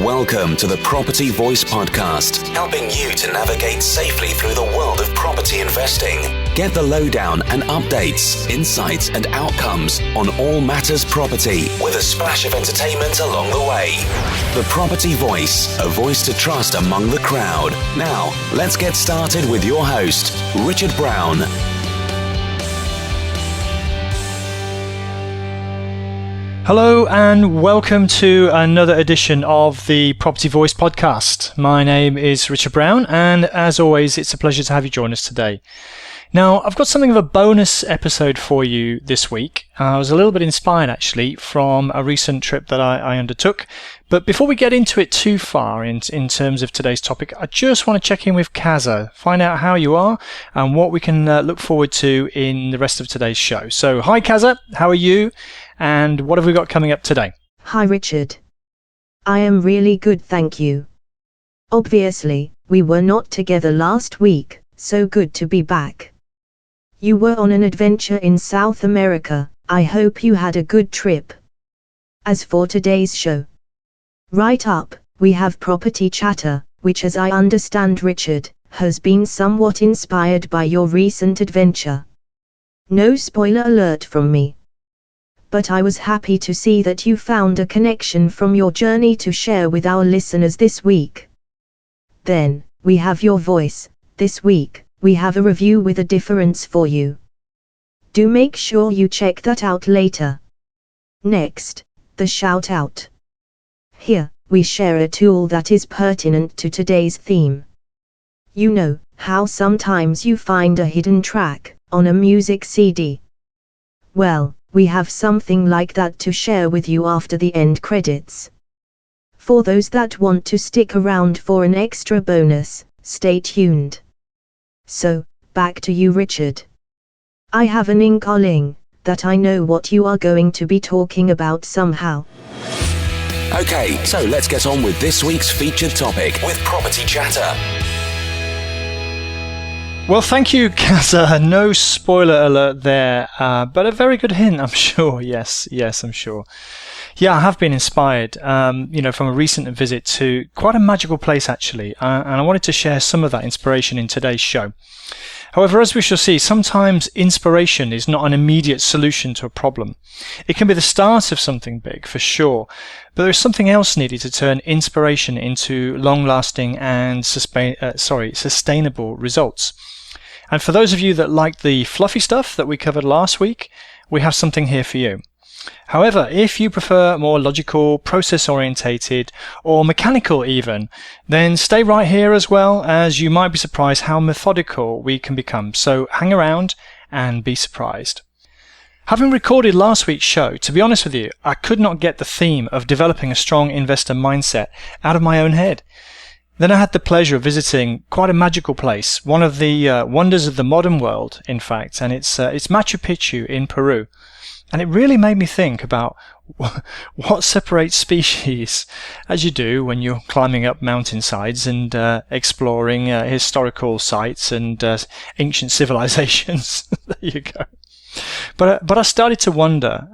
Welcome to the Property Voice Podcast, helping you to navigate safely through the world of property investing. Get the lowdown and updates, insights and outcomes on all matters property with a splash of entertainment along the way. The Property Voice, a voice to trust among the crowd. Now, let's get started with your host, Richard Brown. Hello and welcome to another edition of the Property Voice podcast. My name is Richard Brown, and as always, it's a pleasure to have you join us today. Now, I've got something of a bonus episode for you this week. I was a little bit inspired actually from a recent trip that I undertook. But before we get into it too far in terms of today's topic, I just want to check in with Kaza, find out how you are and what we can look forward to in the rest of today's show. So, hi Kaza, how are you? And what have we got coming up today? Hi Richard. I am really good, thank you. Obviously, we were not together last week, so good to be back. You were on an adventure in South America. I hope you had a good trip. As for today's show, right up, we have Property Chatter, which, as I understand, Richard, has been somewhat inspired by your recent adventure. No spoiler alert from me. But I was happy to see that you found a connection from your journey to share with our listeners this week. Then, we have your voice. This week, we have a review with a difference for you. Do make sure you check that out later. Next, the Shoutout. Here, we share a tool that is pertinent to today's theme. You know, how sometimes you find a hidden track on a music CD? Well, we have something like that to share with you after the end credits. For those that want to stick around for an extra bonus, stay tuned. So, back to you, Richard. I have an inkling that I know what you are going to be talking about somehow. Okay, so let's get on with this week's featured topic with Property Chatter. Well, thank you, Kaza. No spoiler alert there, but a very good hint, I'm sure. Yes, I'm sure. Yeah, I have been inspired, from a recent visit to quite a magical place, actually, and I wanted to share some of that inspiration in today's show. However, as we shall see, sometimes inspiration is not an immediate solution to a problem. It can be the start of something big, for sure, but there is something else needed to turn inspiration into long-lasting and sustainable results. And for those of you that like the fluffy stuff that we covered last week, we have something here for you. However, if you prefer more logical, process-orientated, or mechanical even, then stay right here as well, as you might be surprised how methodical we can become. So hang around and be surprised. Having recorded last week's show, to be honest with you, I could not get the theme of developing a strong investor mindset out of my own head. Then I had the pleasure of visiting quite a magical place, one of the wonders of the modern world, in fact, and it's Machu Picchu in Peru. And it really made me think about what separates species, as you do when you're climbing up mountainsides and exploring historical sites and ancient civilizations. There you go. But I started to wonder,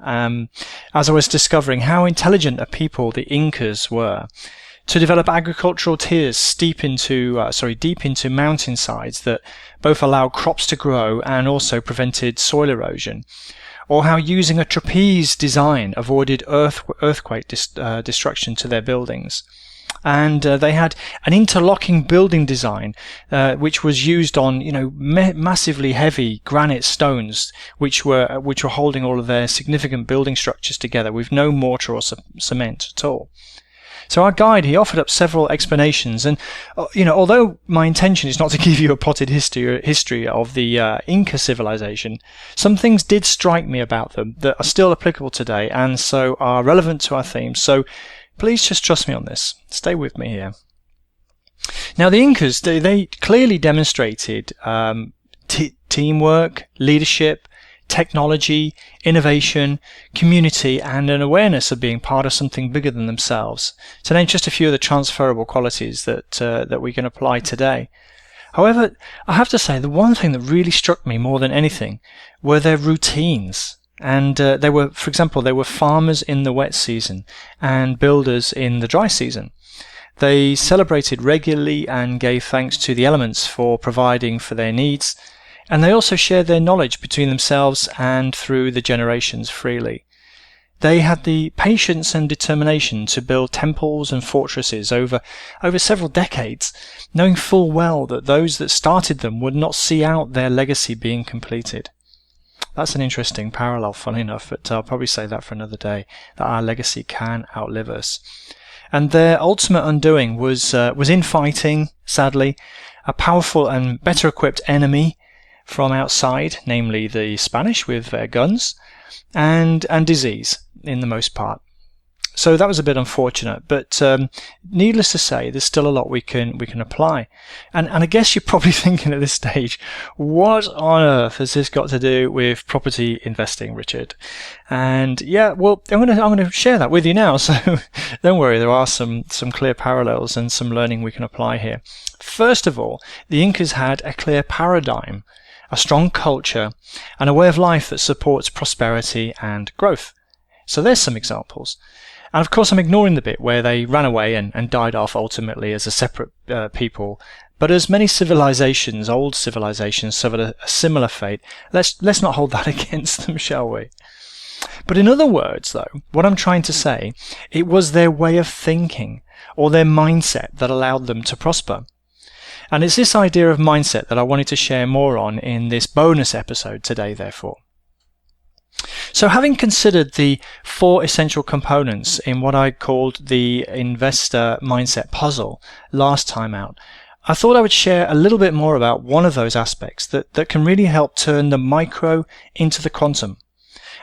as I was discovering how intelligent a people the Incas were, to develop agricultural tiers deep into mountainsides that both allowed crops to grow and also prevented soil erosion, or how using a trapeze design avoided earthquake destruction to their buildings. And they had an interlocking building design, which was used on, massively heavy granite stones, which were holding all of their significant building structures together with no mortar or cement at all. So our guide, he offered up several explanations, and although my intention is not to give you a potted history of the Inca civilization, some things did strike me about them that are still applicable today and so are relevant to our theme. So please just trust me on this. Stay with me here. Now, the Incas, they clearly demonstrated teamwork, leadership, technology, innovation, community, and an awareness of being part of something bigger than themselves, to name just a few of the transferable qualities that we can apply today. However, I have to say the one thing that really struck me more than anything were their routines. And for example, they were farmers in the wet season and builders in the dry season. They celebrated regularly and gave thanks to the elements for providing for their needs, and they also shared their knowledge between themselves and through the generations freely. They had the patience and determination to build temples and fortresses over several decades, knowing full well that those that started them would not see out their legacy being completed. That's an interesting parallel, funny enough, but I'll probably say that for another day, that our legacy can outlive us. And their ultimate undoing was infighting, sadly, a powerful and better equipped enemy from outside, namely the Spanish with their guns, and disease in the most part. So that was a bit unfortunate, but needless to say, there's still a lot we can apply. And I guess you're probably thinking at this stage, what on earth has this got to do with property investing, Richard? And yeah, well, I'm going to share that with you now. So don't worry, there are some clear parallels and some learning we can apply here. First of all, the Incas had a clear paradigm, a strong culture, and a way of life that supports prosperity and growth. So there's some examples. And of course I'm ignoring the bit where they ran away and died off ultimately as a separate people. But as many civilizations, old civilizations, suffered a similar fate, let's not hold that against them, shall we? But in other words, though, what I'm trying to say, it was their way of thinking, or their mindset, that allowed them to prosper. And it's this idea of mindset that I wanted to share more on in this bonus episode today, therefore. So having considered the 4 essential components in what I called the investor mindset puzzle last time out, I thought I would share a little bit more about one of those aspects that can really help turn the micro into the quantum.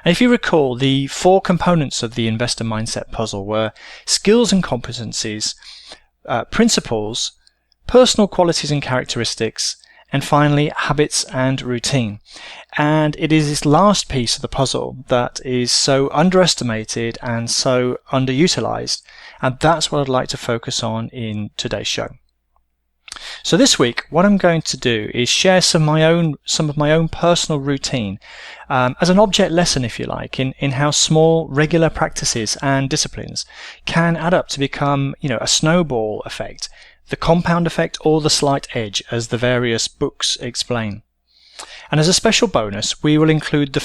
And if you recall, the 4 components of the investor mindset puzzle were skills and competencies, principles, personal qualities and characteristics, and finally habits and routine. And it is this last piece of the puzzle that is so underestimated and so underutilized, and that's what I'd like to focus on in today's show. So this week, what I'm going to do is share some of my own personal routine as an object lesson, if you like, in how small, regular practices and disciplines can add up to become, a snowball effect, the compound effect, or the slight edge, as the various books explain. And as a special bonus, we will include the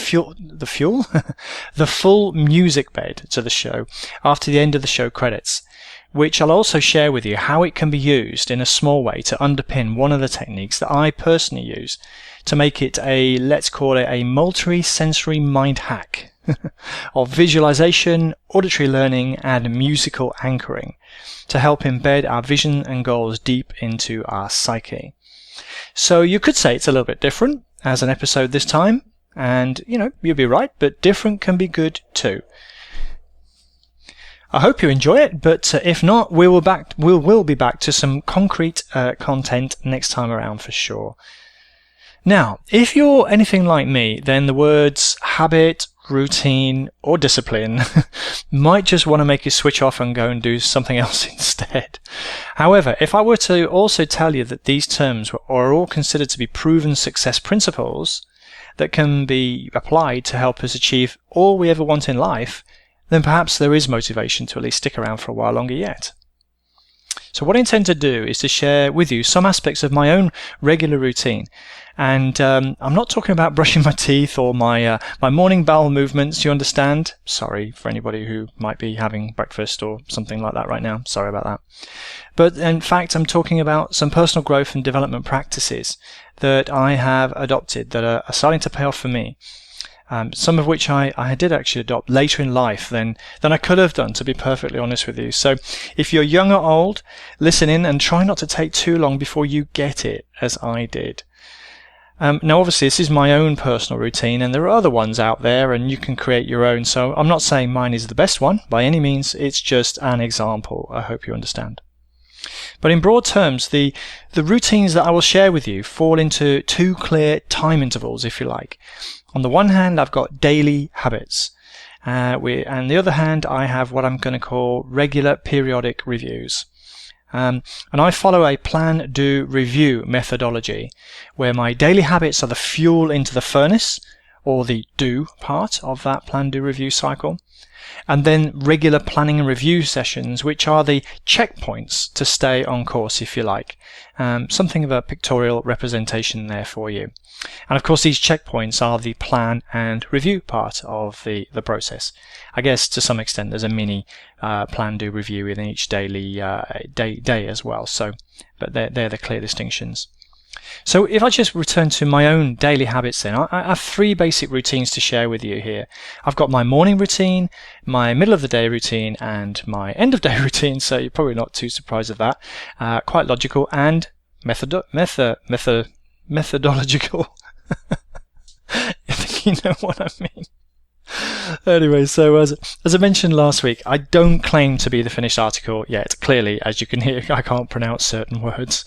full music bed to the show after the end of the show credits, which I'll also share with you how it can be used in a small way to underpin one of the techniques that I personally use to make it let's call it a multi-sensory mind hack of visualization, auditory learning, and musical anchoring to help embed our vision and goals deep into our psyche. So you could say it's a little bit different as an episode this time, and you'll be right, but different can be good too. I hope you enjoy it, but if not, we will be back to some concrete content next time around for sure. Now, if you're anything like me, then the words habit, routine, or discipline might just want to make you switch off and go and do something else instead. However, if I were to also tell you that these terms are all considered to be proven success principles that can be applied to help us achieve all we ever want in life, then perhaps there is motivation to at least stick around for a while longer yet. So what I intend to do is to share with you some aspects of my own regular routine. And I'm not talking about brushing my teeth or my morning bowel movements, you understand? Sorry for anybody who might be having breakfast or something like that right now. Sorry about that. But in fact, I'm talking about some personal growth and development practices that I have adopted that are starting to pay off for me. Some of which I did actually adopt later in life than I could have done, to be perfectly honest with you. So if you're young or old, listen in and try not to take too long before you get it, as I did. Now obviously this is my own personal routine, and there are other ones out there and you can create your own, so I'm not saying mine is the best one by any means, it's just an example. I hope you understand. But in broad terms, the routines that I will share with you fall into 2 clear time intervals, if you like. On the one hand, I've got daily habits, and the other hand, I have what I'm going to call regular periodic reviews. And I follow a plan, do, review methodology, where my daily habits are the fuel into the furnace, or the do part of that plan, do, review cycle. And then regular planning and review sessions, which are the checkpoints to stay on course, if you like. Something of a pictorial representation there for you. And of course, these checkpoints are the plan and review part of the process. I guess to some extent there's a mini plan, do, review in each daily day as well. So, but they're the clear distinctions. So if I just return to my own daily habits then, I have 3 basic routines to share with you here. I've got my morning routine, my middle of the day routine, and my end of day routine, so you're probably not too surprised at that. Quite logical and methodological. I think you know what I mean. Anyway, so as I mentioned last week, I don't claim to be the finished article yet. Clearly, as you can hear, I can't pronounce certain words.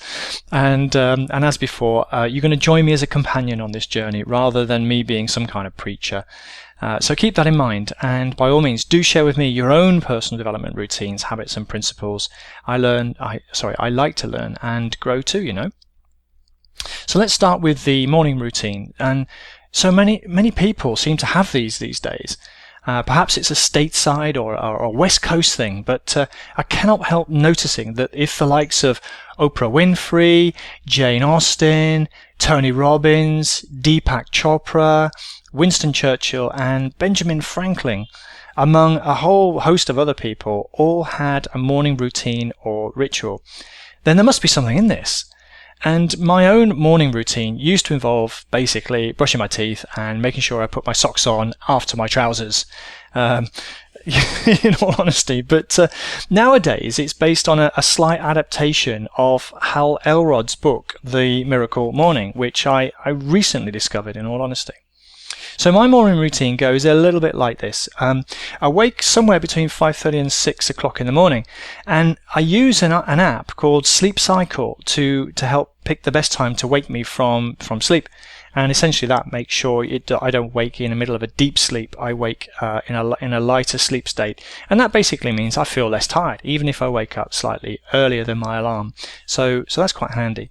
And as before, you're going to join me as a companion on this journey rather than me being some kind of preacher. So keep that in mind, and by all means, do share with me your own personal development routines, habits, and principles. I like to learn and grow too, you know. So let's start with the morning routine. And so many people seem to have these days. Perhaps it's a stateside or a West Coast thing, but I cannot help noticing that if the likes of Oprah Winfrey, Jane Austen, Tony Robbins, Deepak Chopra, Winston Churchill, and Benjamin Franklin, among a whole host of other people, all had a morning routine or ritual, then there must be something in this. And my own morning routine used to involve basically brushing my teeth and making sure I put my socks on after my trousers, in all honesty. But nowadays it's based on a slight adaptation of Hal Elrod's book, The Miracle Morning, which I recently discovered, in all honesty. So my morning routine goes a little bit like this. I wake somewhere between 5:30 and 6 o'clock in the morning, and I use an app called Sleep Cycle to help pick the best time to wake me from sleep. And essentially that makes sure I don't wake in the middle of a deep sleep. I wake in a lighter sleep state, and that basically means I feel less tired, even if I wake up slightly earlier than my alarm. So that's quite handy.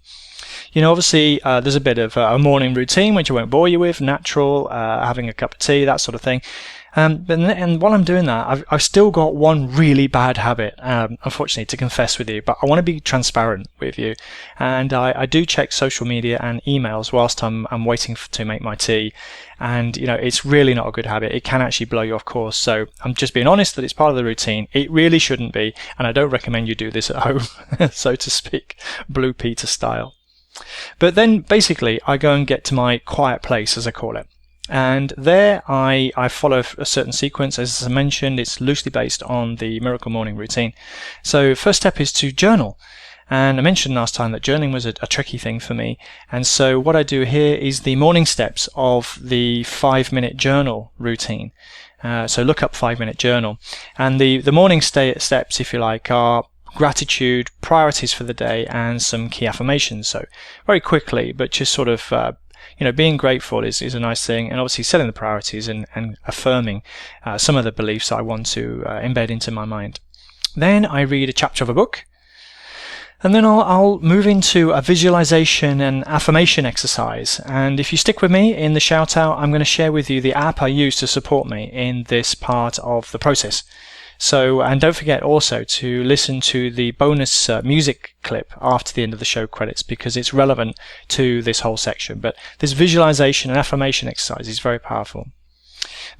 You know, obviously, there's a bit of a morning routine, which I won't bore you with, natural, having a cup of tea, that sort of thing. And while I'm doing that, I've still got one really bad habit, unfortunately, to confess with you, but I want to be transparent with you. And I do check social media and emails whilst I'm waiting to make my tea. And, you know, it's really not a good habit. It can actually blow you off course. So I'm just being honest that it's part of the routine. It really shouldn't be. And I don't recommend you do this at home, so to speak, Blue Peter style. But then basically I go and get to my quiet place, as I call it. And there I follow a certain sequence. As I mentioned, it's loosely based on the Miracle Morning routine. So first step is to journal. And I mentioned last time that journaling was a tricky thing for me. And so what I do here is the morning steps of the 5-minute journal routine. So look up 5-minute journal. And the morning steps, if you like, are gratitude, priorities for the day, and some key affirmations. So very quickly, but just sort of, being grateful is a nice thing, and obviously setting the priorities and affirming some of the beliefs I want to embed into my mind. Then I read a chapter of a book, and then I'll move into a visualization and affirmation exercise. And if you stick with me in the Shoutout, I'm going to share with you the app I use to support me in this part of the process. So, and don't forget also to listen to the bonus music clip after the end of the show credits, because it's relevant to this whole section. But this visualization and affirmation exercise is very powerful.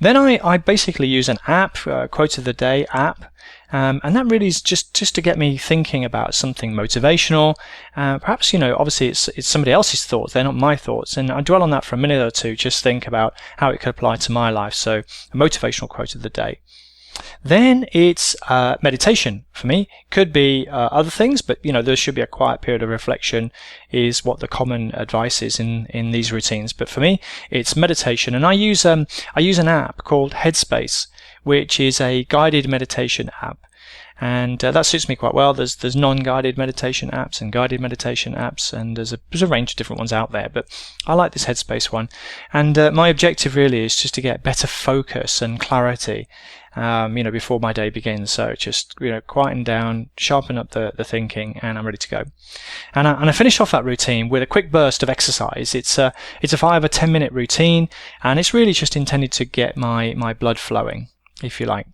Then I basically use an app, Quote of the Day app, and that really is just to get me thinking about something motivational. Perhaps, obviously it's somebody else's thoughts, they're not my thoughts, and I dwell on that for a minute or two, just think about how it could apply to my life. So a motivational quote of the day. Then it's meditation for me. Could be other things, but there should be a quiet period of reflection is what the common advice is in these routines. But for me, it's meditation, and I use an app called Headspace, which is a guided meditation app. and that suits me quite well. There's non-guided meditation apps and guided meditation apps, and there's a range of different ones out there, but I like this Headspace one. And my objective really is just to get better focus and clarity before my day begins. So just quieten down, sharpen up the thinking, and I'm ready to go. And I finish off that routine with a quick burst of exercise. It's a 5 or 10 minute routine, and it's really just intended to get my blood flowing, if you like.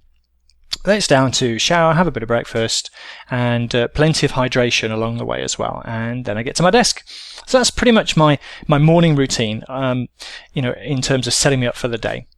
Then it's down to shower, have a bit of breakfast, and plenty of hydration along the way as well. And then I get to my desk. So that's pretty much my morning routine, in terms of setting me up for the day.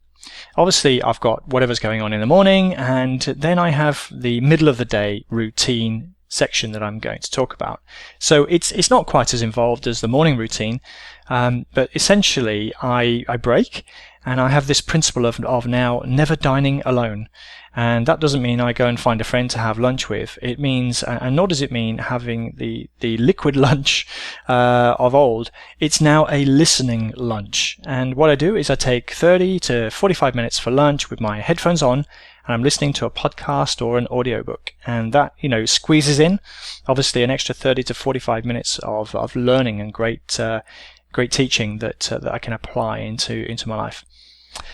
Obviously, I've got whatever's going on in the morning, and then I have the middle of the day routine section that I'm going to talk about. So it's not quite as involved as the morning routine, but essentially I break, and I have this principle of now never dining alone. And that doesn't mean I go and find a friend to have lunch with. It means, and nor does it mean having the liquid lunch of old. It's now a listening lunch. And what I do is I take 30 to 45 minutes for lunch with my headphones on, and I'm listening to a podcast or an audiobook. And that, squeezes in, obviously, an extra 30 to 45 minutes of learning and great teaching that I can apply into my life.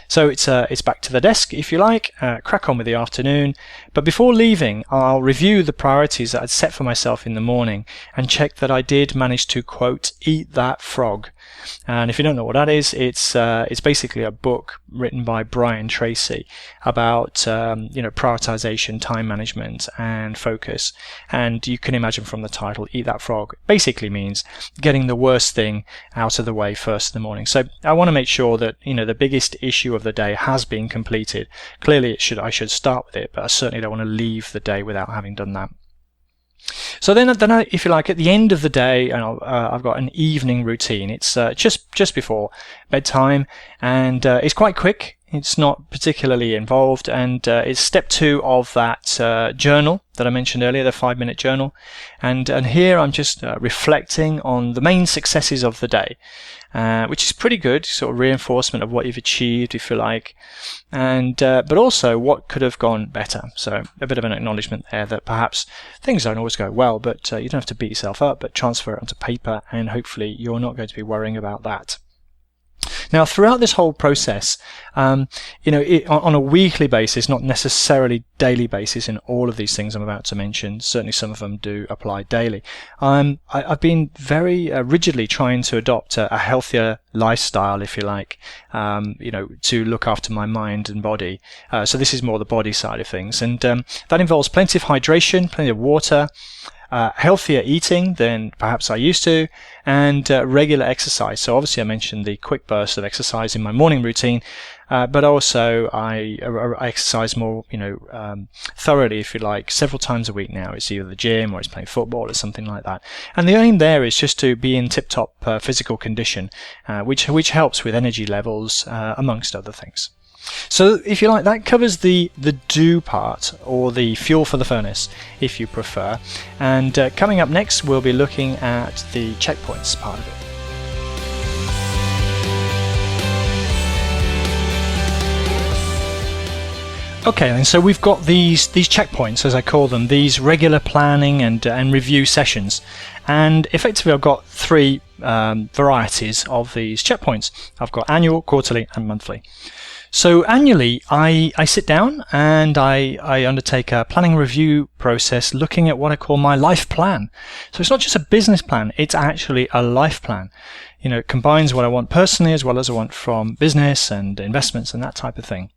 So it's back to the desk, if you like, crack on with the afternoon. But before leaving, I'll review the priorities that I'd set for myself in the morning and check that I did manage to, quote, eat that frog. And if you don't know what that is, it's basically a book written by Brian Tracy about prioritization, time management, and focus. And you can imagine from the title, Eat That Frog, basically means getting the worst thing out of the way first in the morning. So I want to make sure that the biggest issue of the day has been completed. Clearly, I should start with it, but I certainly don't want to leave the day without having done that. So then I, if you like, at the end of the day, I've got an evening routine. It's just before bedtime, and it's quite quick. It's not particularly involved, and it's step 2 of that journal that I mentioned earlier, the 5-minute journal. And here I'm just reflecting on the main successes of the day, which is pretty good, sort of reinforcement of what you've achieved, if you like, and but also what could have gone better. So a bit of an acknowledgement there that perhaps things don't always go well, but you don't have to beat yourself up, but transfer it onto paper, and hopefully you're not going to be worrying about that. Now, throughout this whole process, on a weekly basis, not necessarily daily basis in all of these things I'm about to mention, certainly some of them do apply daily, I've been very rigidly trying to adopt a healthier lifestyle, if you like, to look after my mind and body. So this is more the body side of things, and that involves plenty of hydration, plenty of water, healthier eating than perhaps I used to, and regular exercise. So obviously I mentioned the quick burst of exercise in my morning routine, but also I exercise more, thoroughly, if you like, several times a week now. It's either the gym or it's playing football or something like that. And the aim there is just to be in tip-top physical condition, which helps with energy levels, amongst other things. So if you like, that covers the do part, or the fuel for the furnace, if you prefer. And coming up next, we'll be looking at the checkpoints part of it. Okay, and so we've got these checkpoints, as I call them, these regular planning and review sessions. And effectively, I've got 3 varieties of these checkpoints. I've got annual, quarterly, and monthly. So annually, I sit down and I undertake a planning review process looking at what I call my life plan. So it's not just a business plan, it's actually a life plan. It combines what I want personally as well as I want from business and investments and that type of thing.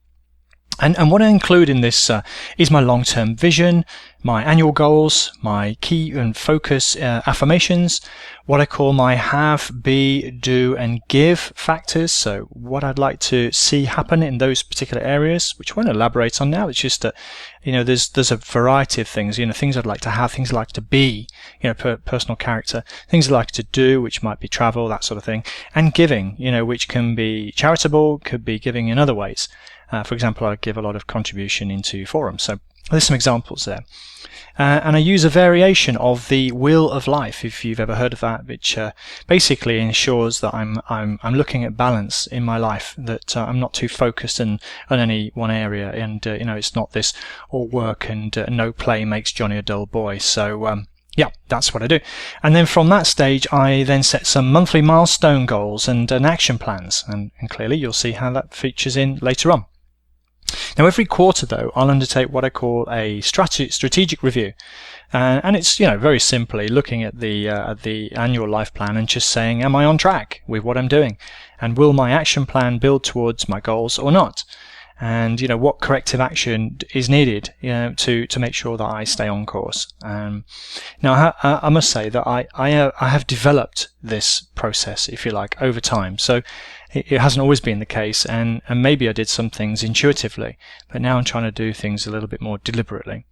And what I include in this is my long-term vision, my annual goals, my key and focus affirmations, what I call my have, be, do, and give factors. So what I'd like to see happen in those particular areas, which I won't elaborate on now. It's just that, there's a variety of things, things I'd like to have, things I'd like to be, personal character, things I'd like to do, which might be travel, that sort of thing, and giving, which can be charitable, could be giving in other ways. For example, I give a lot of contribution into forums. So There's some examples there. And I use a variation of the Wheel of Life, if you've ever heard of that, which basically ensures that I'm looking at balance in my life, that I'm not too focused on any one area, and it's not this all work and no play makes Johnny a dull boy. So yeah, that's what I do. And then from that stage, I then set some monthly milestone goals and action plans, and clearly you'll see how that features in later on. Now, every quarter, though, I'll undertake what I call a strategic review, and it's very simply looking at the annual life plan and just saying, am I on track with what I'm doing, and will my action plan build towards my goals or not? And what corrective action is needed to make sure that I stay on course. Now I must say that I have developed this process, if you like, over time. So it hasn't always been the case, and maybe I did some things intuitively, but now I'm trying to do things a little bit more deliberately.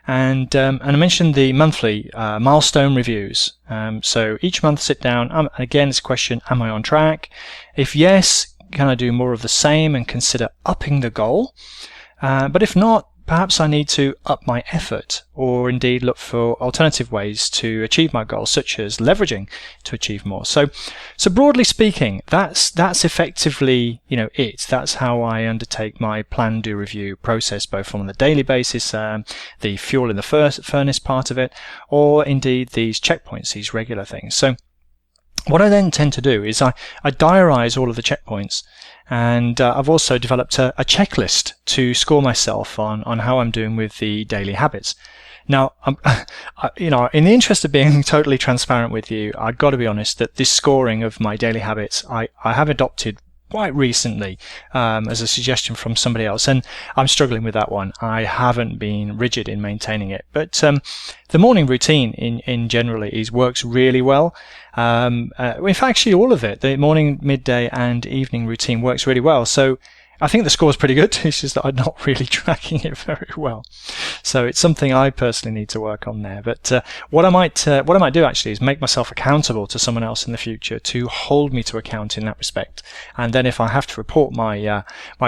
And I mentioned the monthly milestone reviews. So each month sit down. Again, it's a question: am I on track? If yes, can I do more of the same and consider upping the goal? But if not, perhaps I need to up my effort, or indeed look for alternative ways to achieve my goals, such as leveraging to achieve more. So broadly speaking, that's effectively it. That's how I undertake my plan, do, review process, both on the daily basis, the fuel in the furnace part of it, or indeed these checkpoints, these regular things. So what I then tend to do is I diarise all of the checkpoints, and I've also developed a checklist to score myself on how I'm doing with the daily habits. Now, in the interest of being totally transparent with you, I've got to be honest that this scoring of my daily habits I have adopted quite recently as a suggestion from somebody else, and I'm struggling with that one. I haven't been rigid in maintaining it, but the morning routine in generally works really well. In fact, actually all of it, the morning, midday and evening routine works really well. So I think the score is pretty good. It's just that I'm not really tracking it very well. So it's something I personally need to work on there. But what I might do actually is make myself accountable to someone else in the future to hold me to account in that respect. And then if I have to report my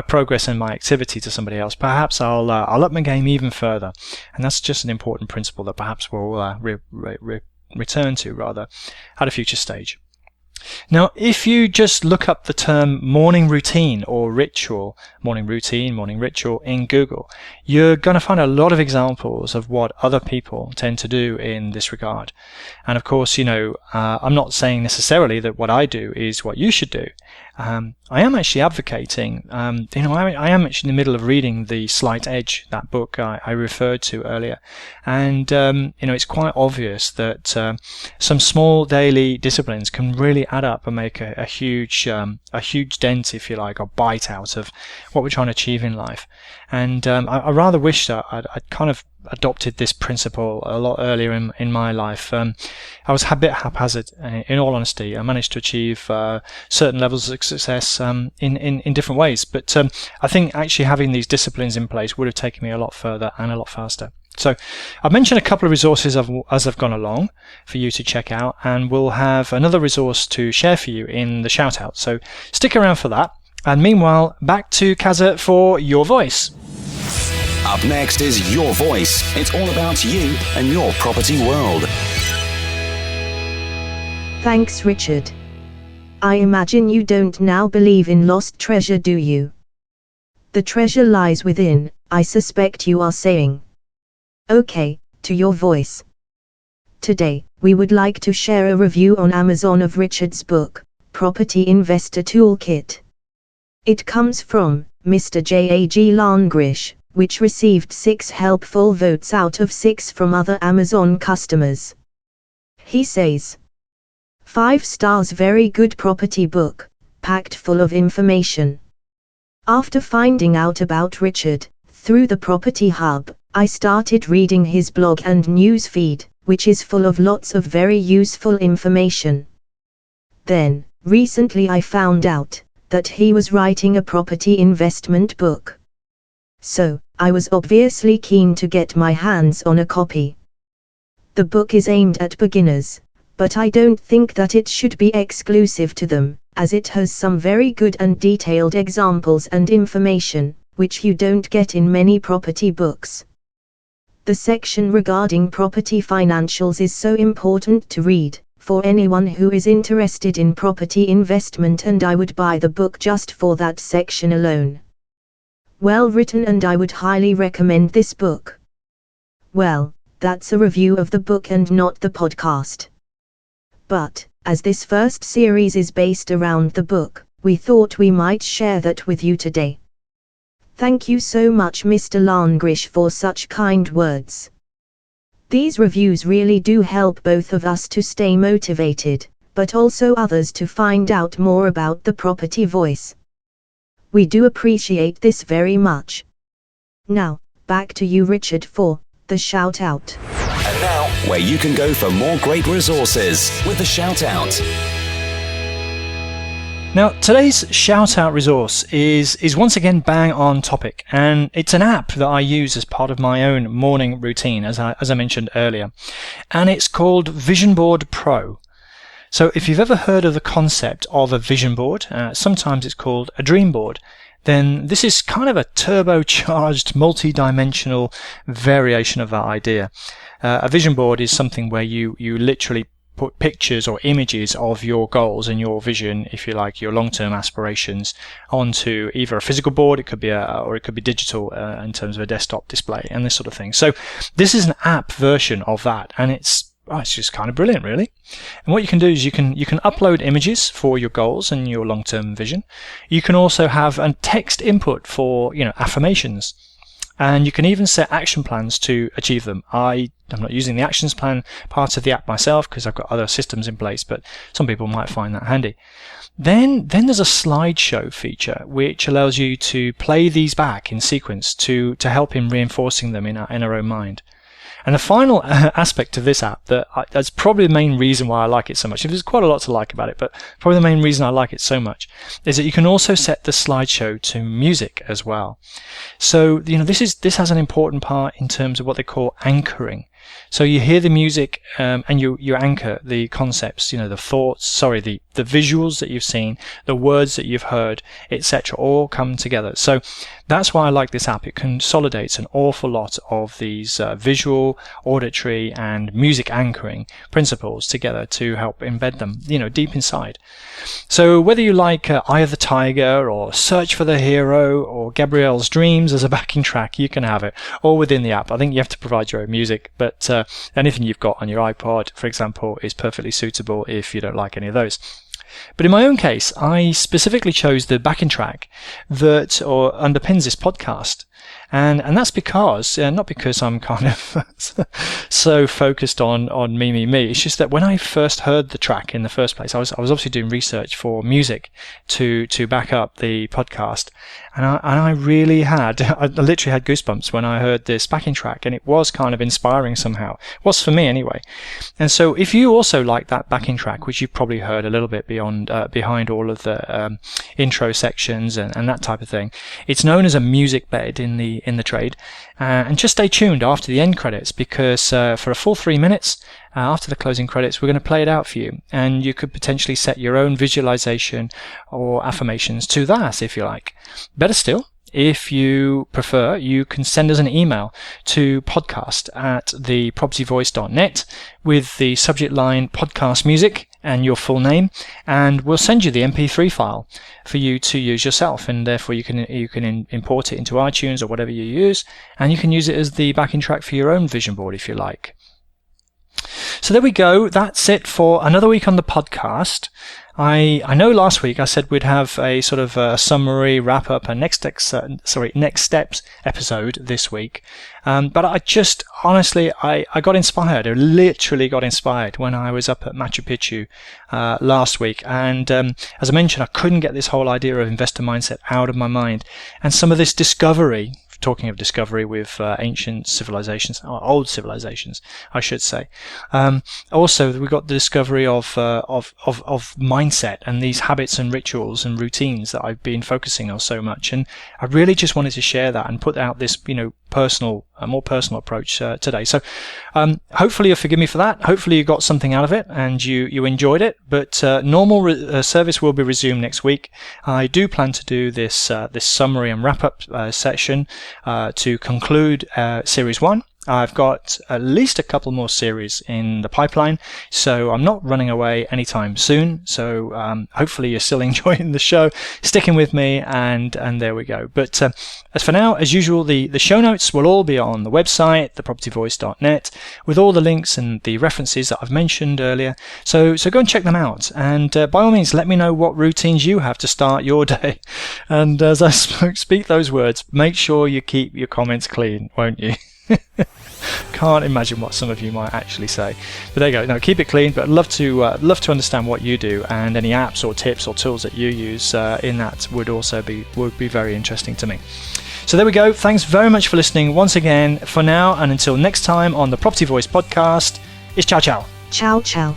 progress and my activity to somebody else, perhaps I'll up my game even further. And that's just an important principle that perhaps we'll return to rather at a future stage. Now, if you just look up the term morning routine or ritual, morning routine, morning ritual in Google, you're going to find a lot of examples of what other people tend to do in this regard. And of course, I'm not saying necessarily that what I do is what you should do. I am actually advocating, I am actually in the middle of reading The Slight Edge, that book I referred to earlier. And, it's quite obvious that some small daily disciplines can really add up and make a huge dent, if you like, or bite out of what we're trying to achieve in life. And I rather wish that I'd kind of adopted this principle a lot earlier in my life. I was a bit haphazard, in all honesty. I managed to achieve certain levels of success in different ways, but I think actually having these disciplines in place would have taken me a lot further and a lot faster. So I've mentioned a couple of resources as I've gone along for you to check out, and we'll have another resource to share for you in the Shoutout. So stick around for that. And meanwhile, back to Kaza for Your Voice. Up next is Your Voice. It's all about you and your property world. Thanks, Richard. I imagine you don't now believe in lost treasure, do you? The treasure lies within, I suspect you are saying. Okay, to Your Voice. Today, we would like to share a review on Amazon of Richard's book, Property Investor Toolkit. It comes from Mr. J.A.G. Langrish, which received 6 helpful votes out of 6 from other Amazon customers. He says, 5 stars, very good property book, packed full of information. After finding out about Richard, through the Property Hub, I started reading his blog and news feed, which is full of lots of very useful information. Then, recently I found out that he was writing a property investment book. So, I was obviously keen to get my hands on a copy. The book is aimed at beginners, but I don't think that it should be exclusive to them, as it has some very good and detailed examples and information, which you don't get in many property books. The section regarding property financials is so important to read for anyone who is interested in property investment, and I would buy the book just for that section alone. Well written, and I would highly recommend this book. Well, that's a review of the book and not the podcast. But, as this first series is based around the book, we thought we might share that with you today. Thank you so much, Mr. Langrish, for such kind words. These reviews really do help both of us to stay motivated, but also others to find out more about the Property Voice. We do appreciate this very much. Now, back to you, Richard, for the shout out. And now, where you can go for more great resources with the shout out. Now, today's shout-out resource is once again bang on topic, and it's an app that I use as part of my own morning routine, as I mentioned earlier, and it's called Vision Board Pro. So if you've ever heard of the concept of a vision board, sometimes it's called a dream board, then this is kind of a turbocharged, multi-dimensional variation of that idea. A vision board is something where you literally put pictures or images of your goals and your vision, if you like, your long-term aspirations, onto either a physical board, it could be or it could be digital in terms of a desktop display and this sort of thing. So this is an app version of that, and it's just kind of brilliant, really. And what you can do is you can upload images for your goals and your long-term vision. You can also have a text input for affirmations. And you can even set action plans to achieve them. I'm not using the actions plan part of the app myself because I've got other systems in place, but some people might find that handy. Then there's a slideshow feature which allows you to play these back in sequence to help in reinforcing them in our own mind. And the final aspect of this app that's probably the main reason why I like it so much. There's quite a lot to like about it, but probably the main reason I like it so much is that you can also set the slideshow to music as well. So this has an important part in terms of what they call anchoring. So you hear the music and you anchor the concepts, the thoughts, the visuals that you've seen, the words that you've heard, etc., all come together. So that's why I like this app. It consolidates an awful lot of these visual, auditory, and music anchoring principles together to help embed them, deep inside. So whether you like Eye of the Tiger or Search for the Hero or Gabrielle's Dreams as a backing track, you can have it all within the app. I think you have to provide your own music, but anything you've got on your iPod, for example, is perfectly suitable if you don't like any of those. But in my own case, I specifically chose the backing track that underpins this podcast. And that's because, not because I'm kind of so focused on me. It's just that when I first heard the track in the first place, I was obviously doing research for music to back up the podcast. And I literally had goosebumps when I heard this backing track, and it was kind of inspiring somehow. It was for me anyway. And so if you also like that backing track, which you've probably heard a little bit behind all of the intro sections and that type of thing, it's known as a music bed in the trade. And just stay tuned after the end credits, because for a full 3 minutes after the closing credits, we're going to play it out for you, and you could potentially set your own visualization or affirmations to that if you like. Better still, if you prefer, you can send us an email to podcast@thepropertyvoice.net with the subject line podcast music and your full name, and we'll send you the MP3 file for you to use yourself, and therefore you can import it into iTunes or whatever you use, and you can use it as the backing track for your own vision board if you like. So there we go. That's it for another week on the podcast. I know last week I said we'd have a sort of a summary, wrap up, and next steps episode this week. But I just, honestly, I got inspired. I literally got inspired when I was up at Machu Picchu last week. And as I mentioned, I couldn't get this whole idea of investor mindset out of my mind. And some of this discovery, talking of discovery with ancient civilizations, or old civilizations, I should say. Also, we got the discovery of mindset and these habits and rituals and routines that I've been focusing on so much. And I really just wanted to share that and put out this, a more personal approach today. So hopefully you'll forgive me for that. Hopefully you got something out of it and you enjoyed it. But normal service will be resumed next week. I do plan to do this summary and wrap up session to conclude Series 1. I've got at least a couple more series in the pipeline, so I'm not running away anytime soon. So hopefully you're still enjoying the show, sticking with me, and there we go. But as for now, as usual, the show notes will all be on the website, thepropertyvoice.net, with all the links and the references that I've mentioned earlier. So go and check them out, and by all means, let me know what routines you have to start your day. And as I speak those words, make sure you keep your comments clean, won't you? Can't imagine what some of you might actually say, but there you go. No, keep it clean. But I'd love to understand what you do, and any apps or tips or tools that you use in that would be very interesting to me. So there we go. Thanks very much for listening once again. For now, and until next time on the Property Voice podcast, it's ciao ciao. Ciao ciao.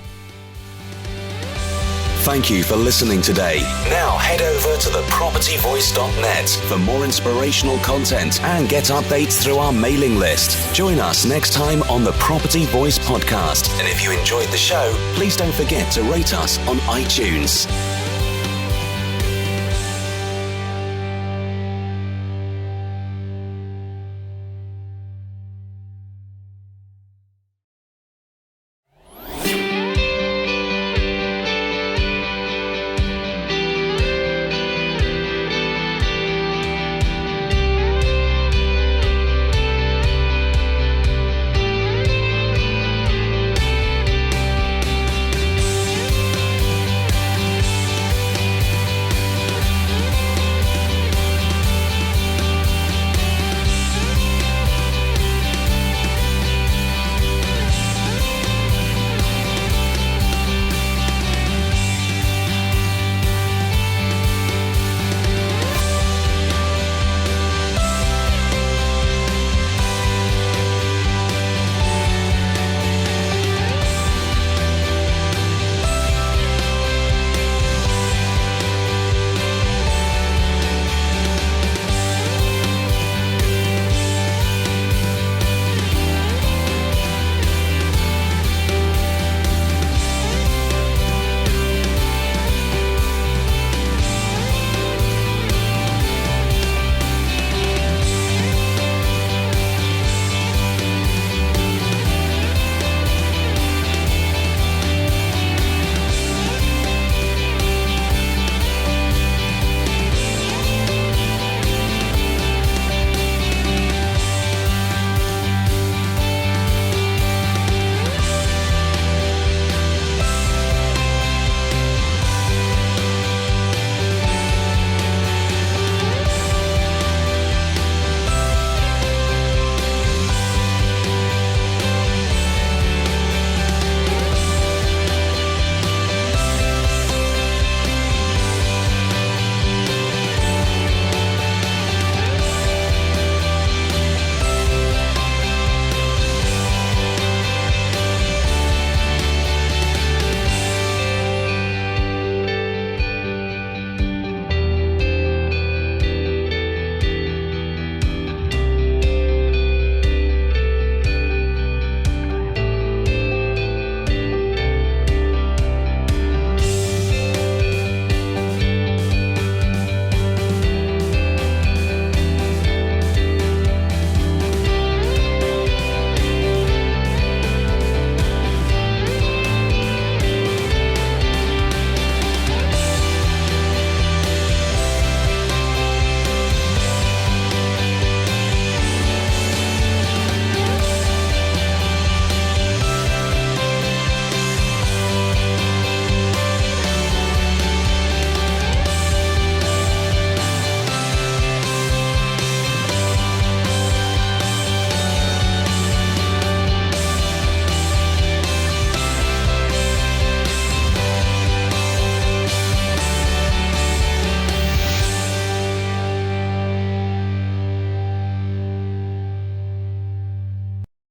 Thank you for listening today. Now head over to thepropertyvoice.net for more inspirational content and get updates through our mailing list. Join us next time on the Property Voice podcast. And if you enjoyed the show, please don't forget to rate us on iTunes.